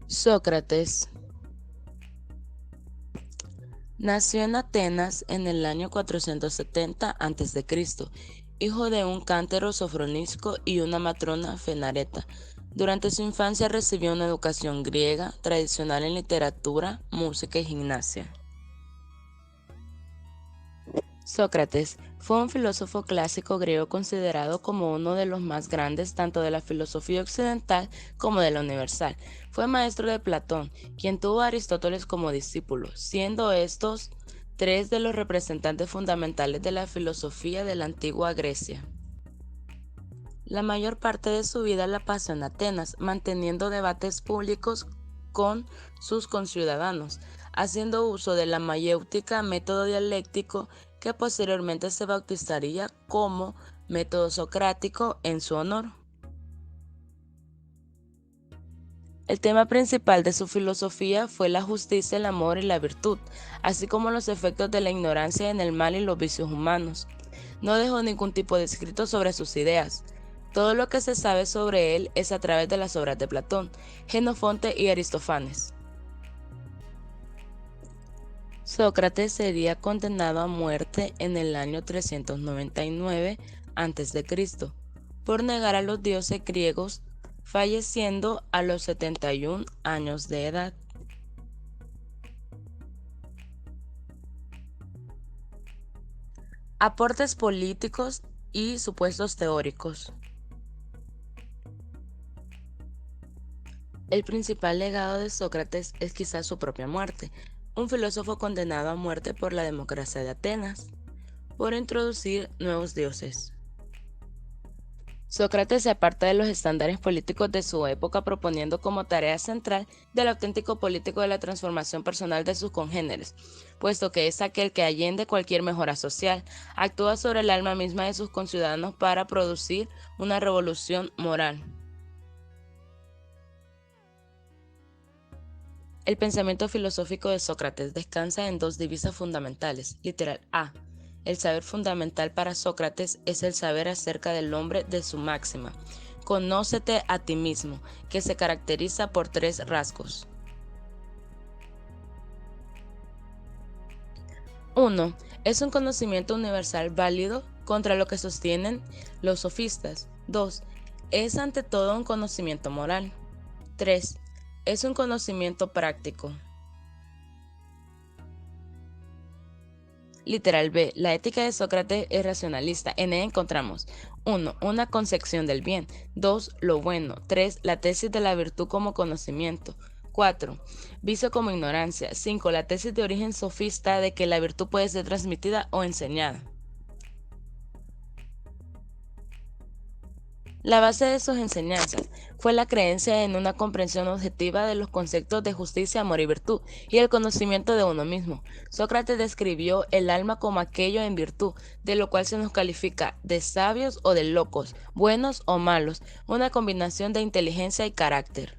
Sócrates nació en Atenas en el año 470 a.C., hijo de un cántaro Sofronisco y una matrona Fenareta. Durante su infancia recibió una educación griega, tradicional en literatura, música y gimnasia. Sócrates fue un filósofo clásico griego considerado como uno de los más grandes tanto de la filosofía occidental como de la universal. Fue maestro de Platón, quien tuvo a Aristóteles como discípulo, siendo estos tres de los representantes fundamentales de la filosofía de la antigua Grecia. La mayor parte de su vida la pasó en Atenas, manteniendo debates públicos con sus conciudadanos, haciendo uso de la mayéutica, método dialéctico que posteriormente se bautizaría como método socrático en su honor. El tema principal de su filosofía fue la justicia, el amor y la virtud, así como los efectos de la ignorancia en el mal y los vicios humanos. No dejó ningún tipo de escrito sobre sus ideas. Todo lo que se sabe sobre él es a través de las obras de Platón, Jenofonte y Aristófanes. Sócrates sería condenado a muerte en el año 399 a.C. por negar a los dioses griegos, falleciendo a los 71 años de edad. Aportes políticos y supuestos teóricos. El principal legado de Sócrates es quizás su propia muerte, un filósofo condenado a muerte por la democracia de Atenas, por introducir nuevos dioses. Sócrates se aparta de los estándares políticos de su época proponiendo como tarea central del auténtico político de la transformación personal de sus congéneres, puesto que es aquel que allende cualquier mejora social, actúa sobre el alma misma de sus conciudadanos para producir una revolución moral. El pensamiento filosófico de Sócrates descansa en dos divisas fundamentales, literal A. El saber fundamental para Sócrates es el saber acerca del hombre de su máxima. Conócete a ti mismo, que se caracteriza por tres rasgos. 1. Es un conocimiento universal válido contra lo que sostienen los sofistas. 2. Es ante todo un conocimiento moral. 3. Es un conocimiento práctico. Literal B. La ética de Sócrates es racionalista. En ella encontramos 1. Una concepción del bien. 2. Lo bueno. 3. La tesis de la virtud como conocimiento. 4. Vicio como ignorancia. 5. La tesis de origen sofista de que la virtud puede ser transmitida o enseñada. La base de sus enseñanzas fue la creencia en una comprensión objetiva de los conceptos de justicia, amor y virtud, y el conocimiento de uno mismo. Sócrates describió el alma como aquello en virtud, de lo cual se nos califica de sabios o de locos, buenos o malos, una combinación de inteligencia y carácter.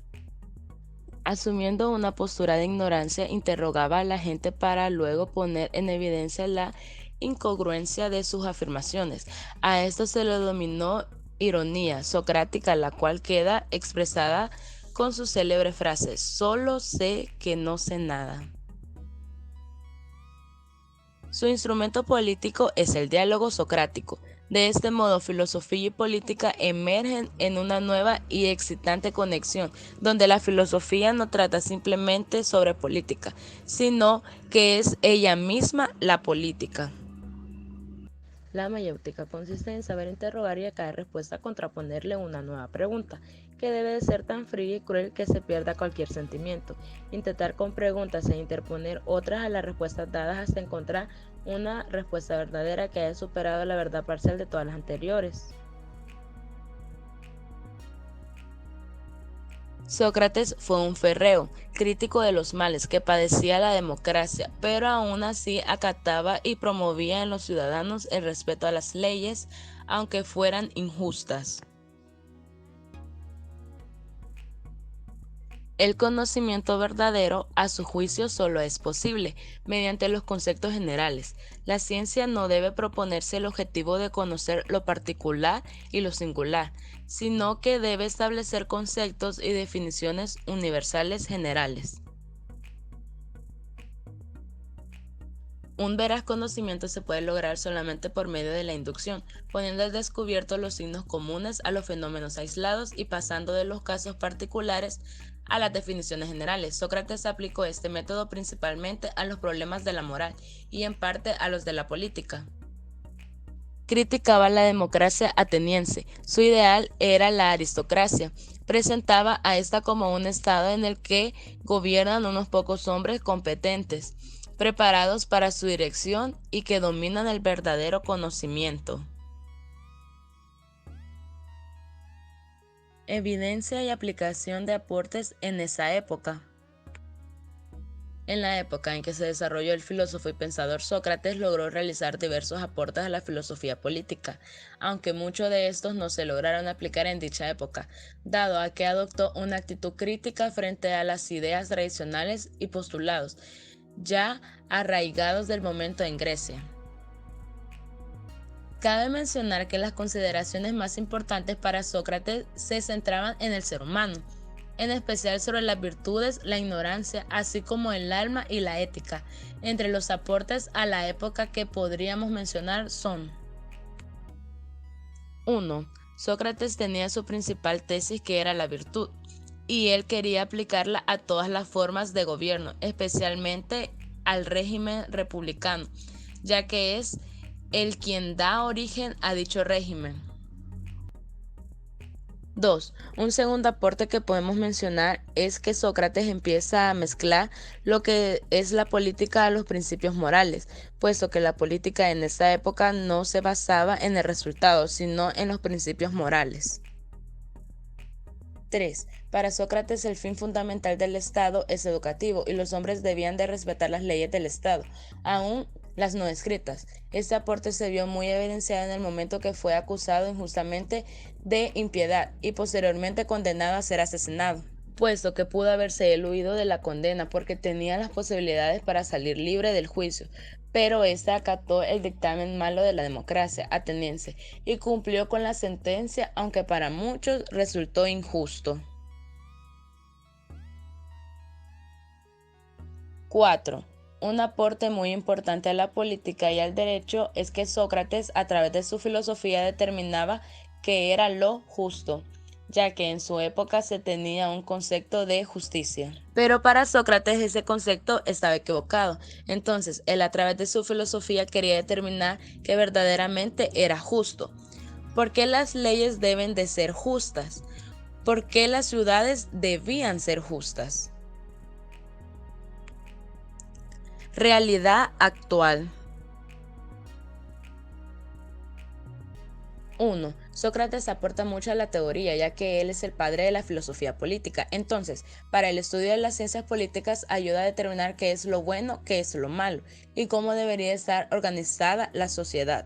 Asumiendo una postura de ignorancia, interrogaba a la gente para luego poner en evidencia la incongruencia de sus afirmaciones. A esto se le denominó ironía socrática, la cual queda expresada con su célebre frase: solo sé que no sé nada. Su instrumento político es el diálogo socrático. De este modo, filosofía y política emergen en una nueva y excitante conexión, donde la filosofía no trata simplemente sobre política, sino que es ella misma la política. La mayéutica consiste en saber interrogar y a cada respuesta contraponerle una nueva pregunta, que debe de ser tan fría y cruel que se pierda cualquier sentimiento. Intentar con preguntas e interponer otras a las respuestas dadas hasta encontrar una respuesta verdadera que haya superado la verdad parcial de todas las anteriores. Sócrates fue un férreo crítico de los males que padecía la democracia, pero aún así acataba y promovía en los ciudadanos el respeto a las leyes, aunque fueran injustas. El conocimiento verdadero, a su juicio, solo es posible mediante los conceptos generales. La ciencia no debe proponerse el objetivo de conocer lo particular y lo singular, sino que debe establecer conceptos y definiciones universales generales. Un veraz conocimiento se puede lograr solamente por medio de la inducción, poniendo al descubierto los signos comunes a los fenómenos aislados y pasando de los casos particulares a las definiciones generales. Sócrates aplicó este método principalmente a los problemas de la moral y en parte a los de la política. Criticaba la democracia ateniense. Su ideal era la aristocracia. Presentaba a esta como un estado en el que gobiernan unos pocos hombres competentes, preparados para su dirección y que dominan el verdadero conocimiento. Evidencia y aplicación de aportes en esa época. En la época en que se desarrolló el filósofo y pensador Sócrates, logró realizar diversos aportes a la filosofía política, aunque muchos de estos no se lograron aplicar en dicha época, dado a que adoptó una actitud crítica frente a las ideas tradicionales y postulados, ya arraigados del momento en Grecia. Cabe mencionar que las consideraciones más importantes para Sócrates se centraban en el ser humano, en especial sobre las virtudes, la ignorancia, así como el alma y la ética. Entre los aportes a la época que podríamos mencionar son: 1. Sócrates tenía su principal tesis, que era la virtud, y él quería aplicarla a todas las formas de gobierno, especialmente al régimen republicano, ya que es el quien da origen a dicho régimen. 2. Un segundo aporte que podemos mencionar es que Sócrates empieza a mezclar lo que es la política a los principios morales, puesto que la política en esa época no se basaba en el resultado, sino en los principios morales. 3. Para Sócrates el fin fundamental del Estado es educativo y los hombres debían de respetar las leyes del Estado, aún las no escritas. Este aporte se vio muy evidenciado en el momento que fue acusado injustamente de impiedad y posteriormente condenado a ser asesinado, puesto que pudo haberse eludido de la condena porque tenía las posibilidades para salir libre del juicio, pero éste acató el dictamen malo de la democracia ateniense y cumplió con la sentencia, aunque para muchos resultó injusto. 4. Un aporte muy importante a la política y al derecho es que Sócrates, a través de su filosofía, determinaba qué era lo justo, ya que en su época se tenía un concepto de justicia. Pero para Sócrates ese concepto estaba equivocado. Entonces, él a través de su filosofía quería determinar qué verdaderamente era justo. ¿Por qué las leyes deben de ser justas? ¿Por qué las ciudades debían ser justas? Realidad actual. 1. Sócrates aporta mucho a la teoría, ya que él es el padre de la filosofía política. Entonces, para el estudio de las ciencias políticas ayuda a determinar qué es lo bueno, qué es lo malo y cómo debería estar organizada la sociedad.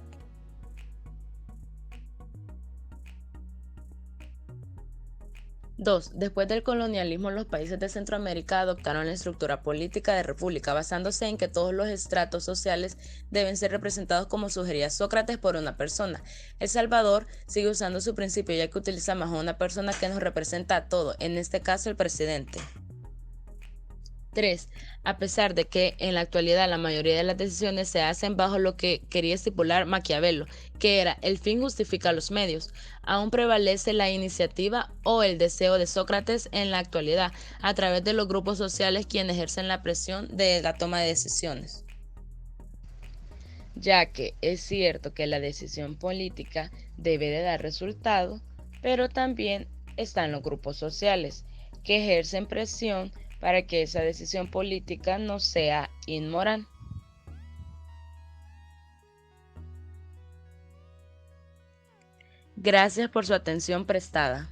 2. Después del colonialismo, los países de Centroamérica adoptaron la estructura política de república, basándose en que todos los estratos sociales deben ser representados como sugería Sócrates por una persona. El Salvador sigue usando su principio, ya que utiliza más a una persona que nos representa a todo, en este caso el presidente. 3. A pesar de que en la actualidad la mayoría de las decisiones se hacen bajo lo que quería estipular Maquiavelo, que era el fin justifica los medios, aún prevalece la iniciativa o el deseo de Sócrates en la actualidad a través de los grupos sociales quienes ejercen la presión de la toma de decisiones. Ya que es cierto que la decisión política debe de dar resultado, pero también están los grupos sociales que ejercen presión para que esa decisión política no sea inmoral. Gracias por su atención prestada.